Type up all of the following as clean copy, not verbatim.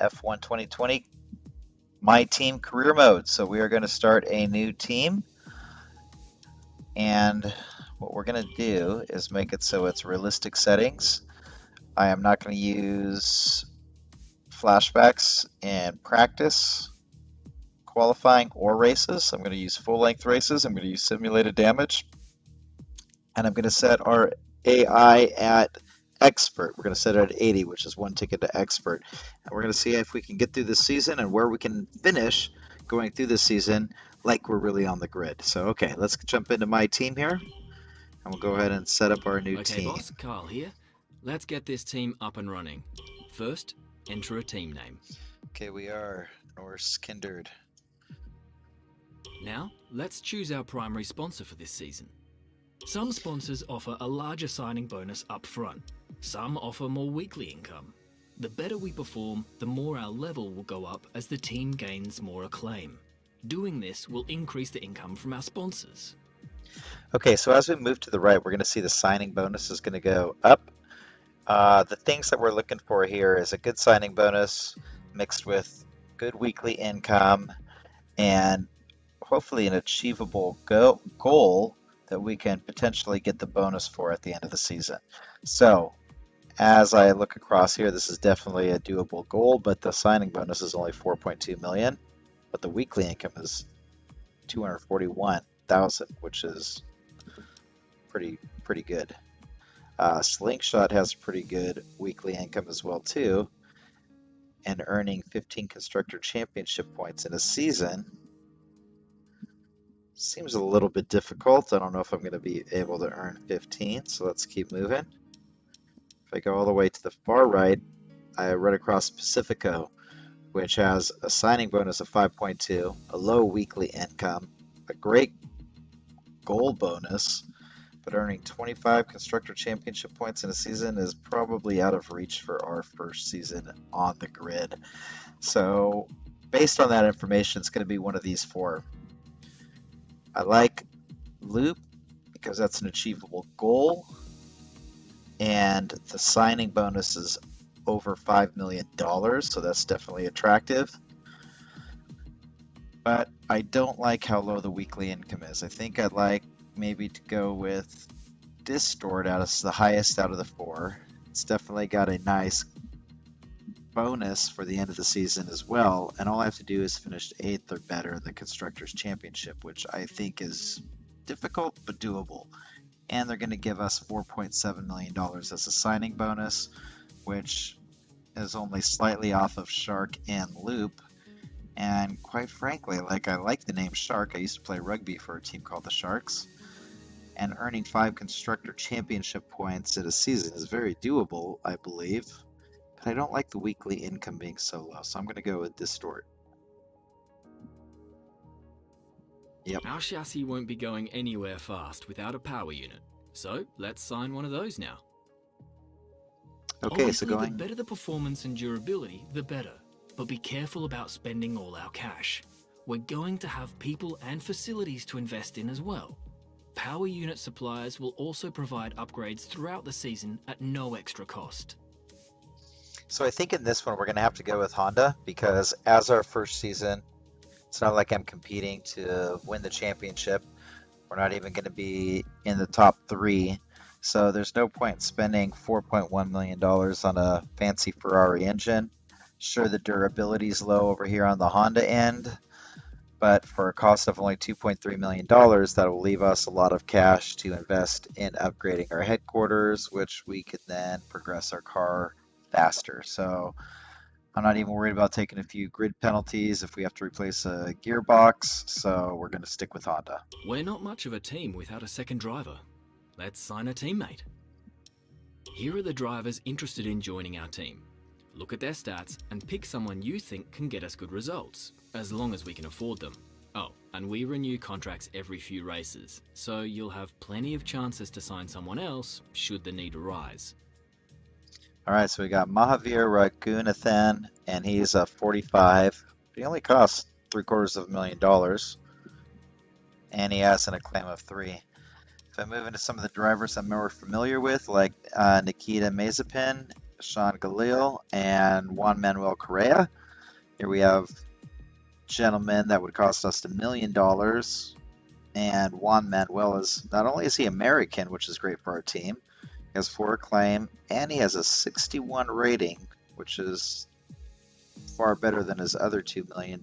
F1 2020 My Team Career Mode. So we are going to start a new team, and what we're going to do is make it so it's realistic settings. I am not going to use flashbacks in practice, qualifying, or races. I'm going to use full-length races. I'm going to use simulated damage, and I'm going to set our AI at expert. We're going to set it at 80, which is one ticket to expert. And we're going to see if we can get through this season and where we can finish going through this season like we're really on the grid. So, okay, let's jump into my team here, and we'll go ahead and set up our new Okay, team. boss, Carl here. Let's get this team up and running. First, enter a team name. Okay, we are Norse Kindred. Now, let's choose our primary sponsor for this season. Some sponsors offer a larger signing bonus up front. Some offer more weekly income. The better we perform, the more our level will go up as the team gains more acclaim. Doing this will increase the income from our sponsors. Okay, so as we move to the right, we're going to see the signing bonus is going to go up. The things that we're looking for here is a good signing bonus mixed with good weekly income and hopefully an achievable goal that we can potentially get the bonus for at the end of the season. So as I look across here, this is definitely a doable goal, but the signing bonus is only 4.2 million, but the weekly income is 241,000, which is pretty good. Slingshot has pretty good weekly income as well too, and earning 15 constructor championship points in a season seems a little bit difficult. I don't know if I'm going to be able to earn 15, so let's keep moving. If I go all the way to the far right, I run across Pacifico, which has a signing bonus of 5.2, a low weekly income, a great goal bonus, but earning 25 constructor championship points in a season is probably out of reach for our first season on the grid. So based on that information, it's going to be one of these four. I like Loop because that's an achievable goal, and the signing bonus is over $5 million, so that's definitely attractive. But I don't like how low the weekly income is. I think I'd like maybe to go with Distort as the highest out of the four. It's definitely got a nice bonus for the end of the season as well, and all I have to do is finish 8th or better in the Constructors' Championship, which I think is difficult but doable. And they're going to give us $4.7 million as a signing bonus, which is only slightly off of Shark and Loop. And quite frankly, I like the name Shark. I used to play rugby for a team called the Sharks. And earning 5 Constructor Championship points in a season is very doable, I believe. But I don't like the weekly income being so low, so I'm going to go with Distort. Yep. Our chassis won't be going anywhere fast without a power unit, so let's sign one of those now. Okay, Obviously, so going... the better the performance and durability, the better. But be careful about spending all our cash. We're going to have people and facilities to invest in as well. Power unit suppliers will also provide upgrades throughout the season at no extra cost. So I think in this one we're going to have to go with Honda, because as our first season, it's not like I'm competing to win the championship. We're not even going to be in the top 3. So there's no point spending $4.1 million on a fancy Ferrari engine. Sure, the durability is low over here on the Honda end, but for a cost of only $2.3 million, that will leave us a lot of cash to invest in upgrading our headquarters, which we could then progress our car faster. So I'm not even worried about taking a few grid penalties if we have to replace a gearbox, so we're going to stick with Honda. We're not much of a team without a second driver. Let's sign a teammate. Here are the drivers interested in joining our team. Look at their stats and pick someone you think can get us good results, as long as we can afford them. Oh, and we renew contracts every few races, so you'll have plenty of chances to sign someone else should the need arise. All right, so we got Mahavira Raghunathan, and he's a 45. He only costs $750,000, and he has an acclaim of 3. If I move into some of the drivers I'm more familiar with, like Nikita Mazepin, Sean Galil, and Juan Manuel Correa. Here we have gentlemen that would cost us $1 million. And Juan Manuel is, not only is he American, which is great for our team, he has 4 acclaim, and he has a 61 rating, which is far better than his other $2 million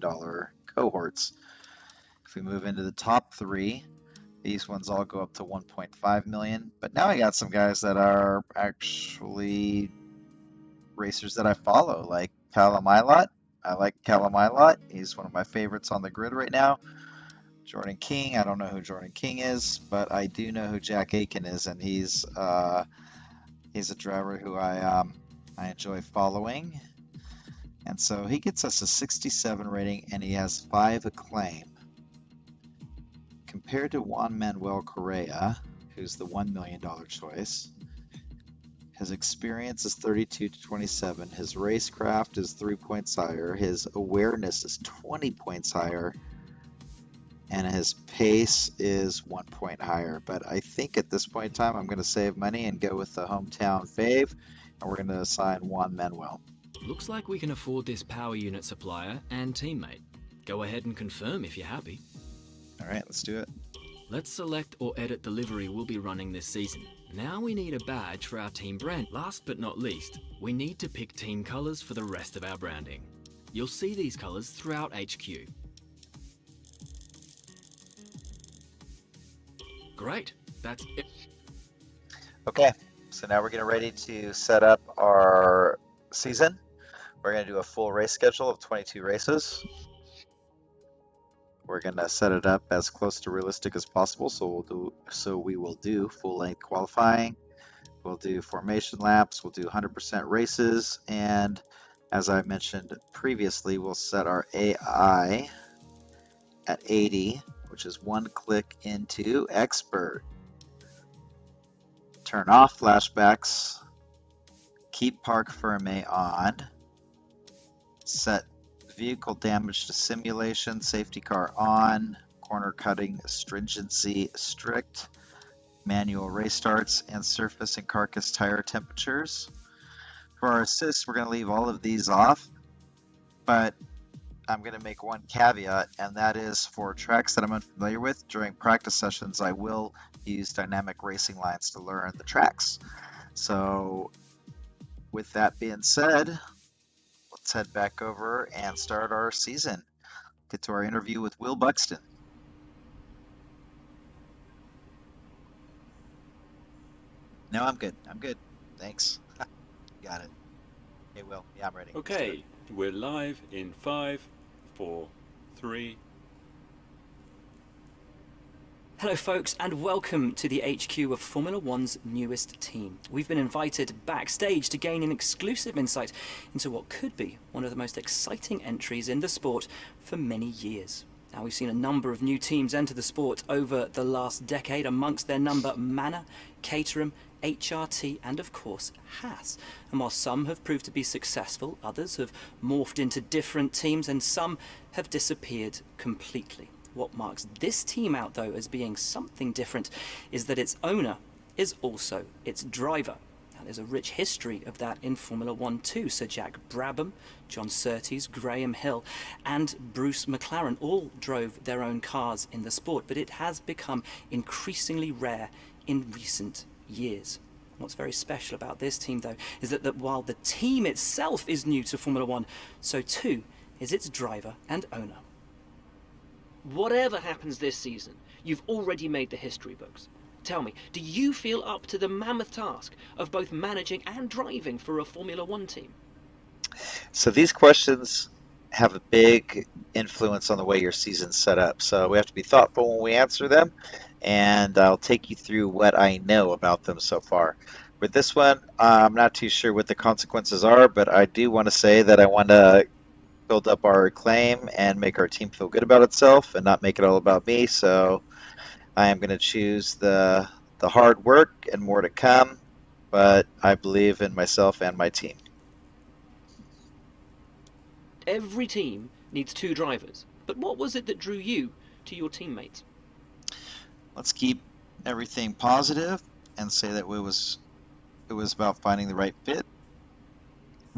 cohorts. If we move into the top 3, these ones all go up to 1.5 million. But now I got some guys that are actually racers that I follow, like Callum Ilott. I like Callum Ilott. He's one of my favorites on the grid right now. Jordan King. I don't know who Jordan King is, but I do know who Jack Aiken is, and he's a driver who I enjoy following. And so he gets us a 67 rating, and he has 5 acclaim. Compared to Juan Manuel Correa, who's the $1 million choice, his experience is 32 to 27. His racecraft is 3 points higher. His awareness is 20 points higher. And his pace is 1 point higher. But I think at this point in time, I'm going to save money and go with the hometown fave. And we're going to assign Juan Manuel. Looks like we can afford this power unit supplier and teammate. Go ahead and confirm if you're happy. All right, let's do it. Let's select or edit the livery we'll be running this season. Now we need a badge for our team brand. Last but not least, we need to pick team colours for the rest of our branding. You'll see these colours throughout HQ. Great, that's it. Okay, so now we're getting ready to set up our season. We're going to do a full race schedule of 22 races. We're going to set it up as close to realistic as possible. So we will do full length qualifying. We'll do formation laps. We'll do 100% races. And as I mentioned previously, we'll set our AI at 80, which is 1 click into expert. Turn off flashbacks. Keep park ferme on. Set vehicle damage to simulation, safety car on, corner cutting stringency strict, manual race starts, and surface and carcass tire temperatures. For our assists, we're going to leave all of these off, but I'm going to make one caveat, and that is for tracks that I'm unfamiliar with, during practice sessions, I will use dynamic racing lines to learn the tracks. So with that being said, let's head back over and start our season. Get to our interview with Will Buxton. No, I'm good. I'm good. Thanks. Got it. Hey, Will. Yeah, I'm ready. Okay, we're live in 5, 4, 3. Hello folks, and welcome to the HQ of Formula One's newest team. We've been invited backstage to gain an exclusive insight into what could be one of the most exciting entries in the sport for many years. Now, we've seen a number of new teams enter the sport over the last decade, amongst their number Manor, Caterham, HRT and of course Haas. And while some have proved to be successful, others have morphed into different teams and some have disappeared completely. What marks this team out, though, as being something different is that its owner is also its driver. Now, there's a rich history of that in Formula One too. Sir Jack Brabham, John Surtees, Graham Hill and Bruce McLaren all drove their own cars in the sport, but it has become increasingly rare in recent years. What's very special about this team, though, is that while the team itself is new to Formula One, so too is its driver and owner. Whatever happens this season, you've already made the history books. Tell me, do you feel up to the mammoth task of both managing and driving for a Formula One team? So these questions have a big influence on the way your season's set up. So we have to be thoughtful when we answer them, and I'll take you through what I know about them so far. With this one, I'm not too sure what the consequences are, but I do want to say that I want to build up our claim and make our team feel good about itself and not make it all about me. So I am going to choose the hard work and more to come, but I believe in myself and my team. Every team needs 2 drivers, but what was it that drew you to your teammates? Let's keep everything positive and say that it was about finding the right fit.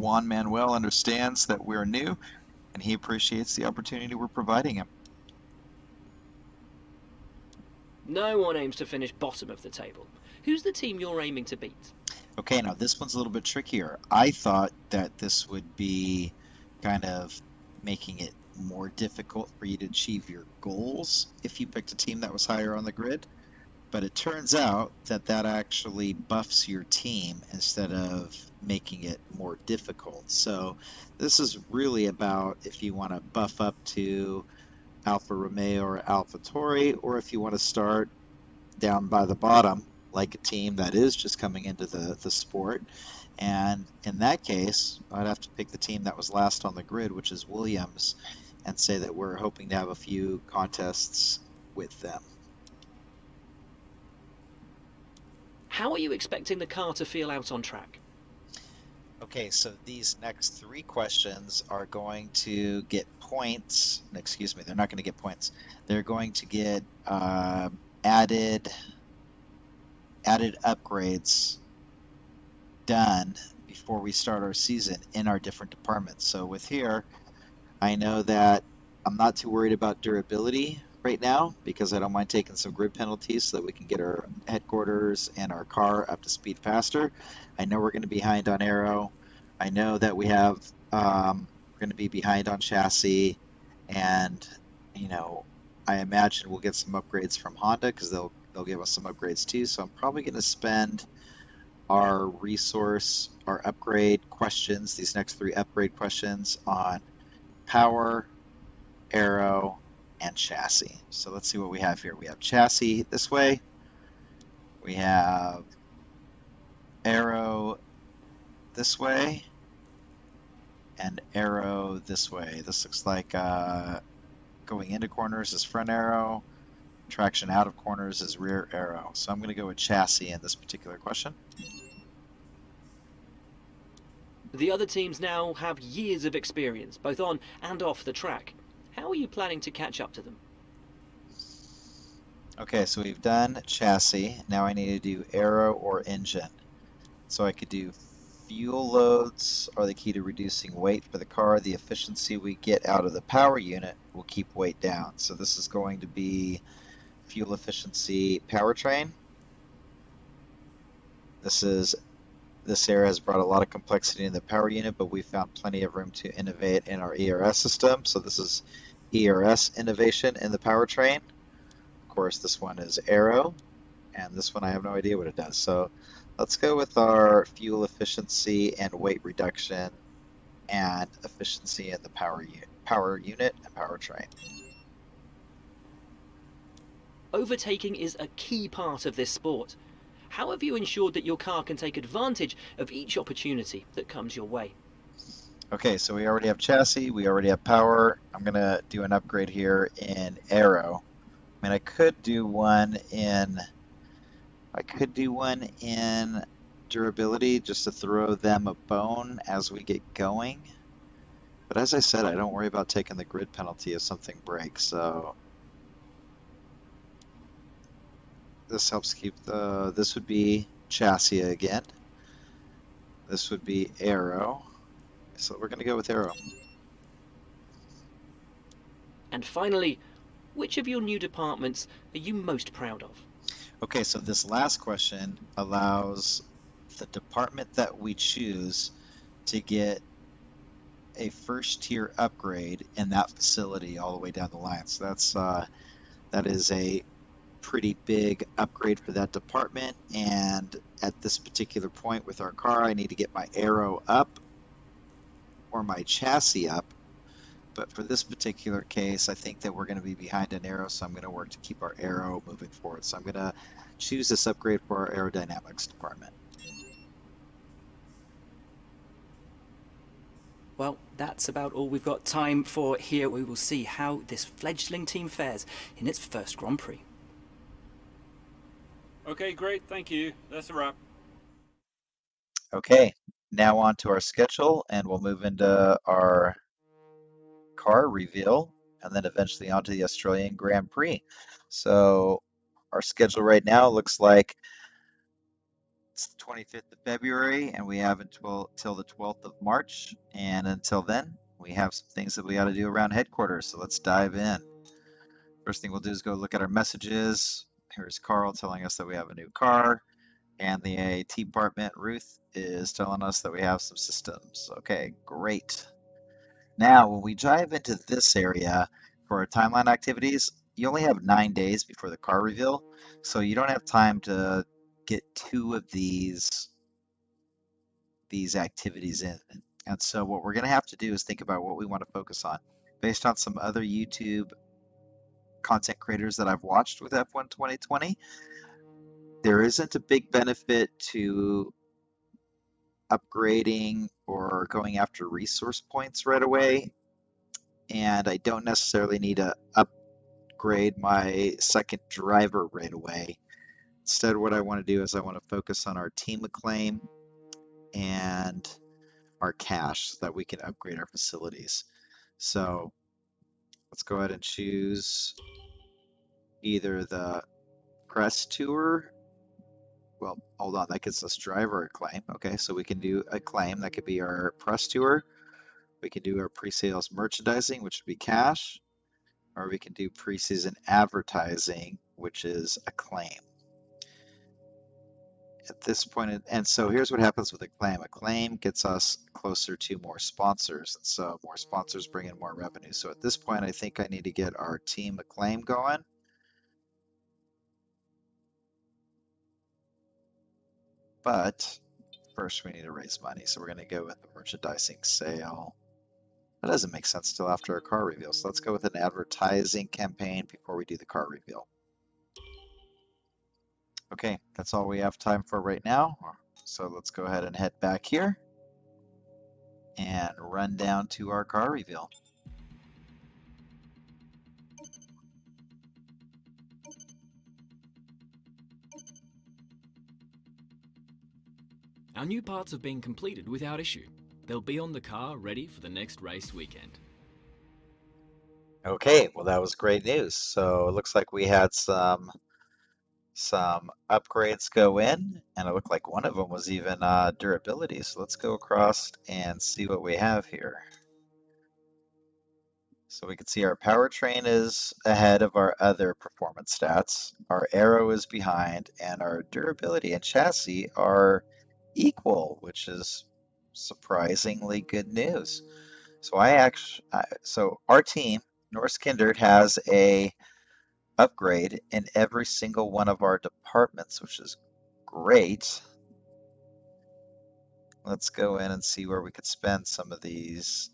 Juan Manuel understands that we're new, and he appreciates the opportunity we're providing him. No one aims to finish bottom of the table. Who's the team you're aiming to beat? Okay, now this one's a little bit trickier. I thought that this would be kind of making it more difficult for you to achieve your goals if you picked a team that was higher on the grid. But it turns out that that actually buffs your team instead of making it more difficult. So this is really about if you want to buff up to Alfa Romeo or Alfa Tori, or if you want to start down by the bottom, like a team that is just coming into the sport. And in that case, I'd have to pick the team that was last on the grid, which is Williams, and say that we're hoping to have a few contests with them. How are you expecting the car to feel out on track? Okay, so these next three questions are going to get points. Excuse me, they're not going to get points. They're going to get added upgrades done before we start our season in our different departments. So with here, I know that I'm not too worried about durability right now because I don't mind taking some grid penalties so that we can get our headquarters and our car up to speed faster. I know we're going to be behind on aero. I know that we're going to be behind on chassis, and I imagine we'll get some upgrades from Honda because they'll give us some upgrades too. So I'm probably going to spend our upgrade questions, these next three upgrade questions, on power, aero, and chassis. So let's see what we have here. We have chassis this way. We have aero this way, and aero this way. This looks like going into corners is front aero, traction out of corners is rear aero. So I'm going to go with chassis in this particular question. The other teams now have years of experience, both on and off the track. How are you planning to catch up to them? Okay, so we've done chassis. Now I need to do aero or engine. So I could do fuel loads are the key to reducing weight for the car. The efficiency we get out of the power unit will keep weight down. So this is going to be fuel efficiency powertrain. This era has brought a lot of complexity in the power unit, but we found plenty of room to innovate in our ERS system. So this is ERS innovation in the powertrain. Of course, this one is aero, and this one I have no idea what it does. So let's go with our fuel efficiency and weight reduction and efficiency in the power unit and powertrain. Overtaking is a key part of this sport. How have you ensured that your car can take advantage of each opportunity that comes your way? Okay, so we already have chassis, we already have power. I'm going to do an upgrade here in aero. I mean, I could do one in durability just to throw them a bone as we get going. But as I said, I don't worry about taking the grid penalty if something breaks, so this helps keep this would be chassis again. This would be aero. So we're going to go with aero. And finally, which of your new departments are you most proud of? Okay, so this last question allows the department that we choose to get a first tier upgrade in that facility all the way down the line. So that is a pretty big upgrade for that department, and at this particular point with our car I need to get my aero up or my chassis up, but for this particular case I think that we're going to be behind an aero, so I'm going to work to keep our aero moving forward. So I'm going to choose this upgrade for our aerodynamics department. Well, that's about all we've got time for here. We will see how this fledgling team fares in its first Grand Prix. Okay, great. Thank you. That's a wrap. Okay, now on to our schedule, and we'll move into our car reveal and then eventually onto the Australian Grand Prix. So our schedule right now looks like It's the 25th of February, and we have until the 12th of March. And until then, we have some things that we got to do around headquarters. So let's dive in. First thing we'll do is go look at our messages. Here's Carl telling us that we have a new car. And the AAT department, Ruth, is telling us that we have some systems. Okay, great. Now, when we dive into this area for our timeline activities, you only have 9 days before the car reveal, so you don't have time to get 2 of these activities in. And so what we're going to have to do is think about what we want to focus on. Based on some other YouTube content creators that I've watched with F1 2020, there isn't a big benefit to upgrading or going after resource points right away. And I don't necessarily need to upgrade my second driver right away. Instead, what I want to do is I want to focus on our team acclaim and our cash so that we can upgrade our facilities. So let's go ahead and choose either the press tour. Well, hold on, that gets us driver acclaim. Okay, so we can do acclaim. That could be our press tour. We can do our pre-sales merchandising, which would be cash, or we can do pre-season advertising, which is acclaim. At this point, and so here's what happens with acclaim. Acclaim gets us closer to more sponsors, and so more sponsors bring in more revenue. So at this point, I think I need to get our team acclaim going. But first we need to raise money. So we're going to go with the merchandising sale. That doesn't make sense till after a car reveal. So let's go with an advertising campaign before we do the car reveal. Okay, that's all we have time for right now. So let's go ahead and head back here and run down to our car reveal. Our new parts have been completed without issue. They'll be on the car ready for the next race weekend. Okay, well that was great news. So it looks like we had some upgrades go in, and it looked like one of them was even durability. So let's go across and see what we have here. So we can see our powertrain is ahead of our other performance stats. Our aero is behind, and our durability and chassis are equal, which is surprisingly good news. So so our team, Norse Kindred, has a upgrade in every single one of our departments, which is great. Let's go in and see where we could spend some of these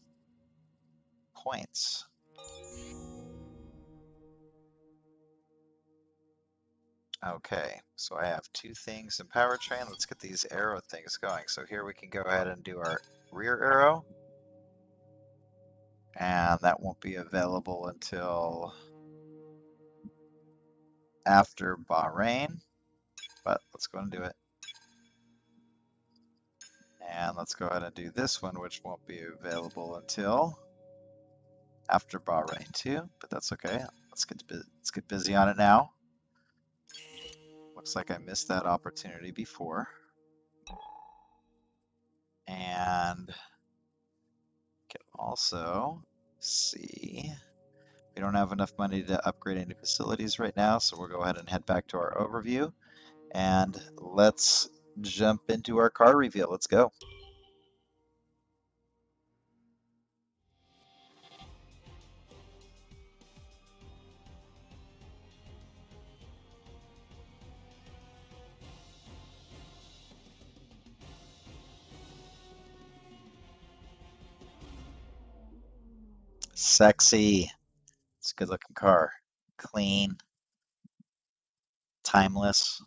points. Okay, so I have 2 things in powertrain. Let's get these arrow things going. So here we can go ahead and do our rear arrow. And that won't be available until after Bahrain, but let's go and do it. And let's go ahead and do this one, which won't be available until after Bahrain too, but that's okay. Let's get busy on it now. Looks like I missed that opportunity before. And can also see we don't have enough money to upgrade any facilities right now, so we'll go ahead and head back to our overview and let's jump into our car reveal. Let's go. Sexy. It's a good looking car. Clean. Timeless.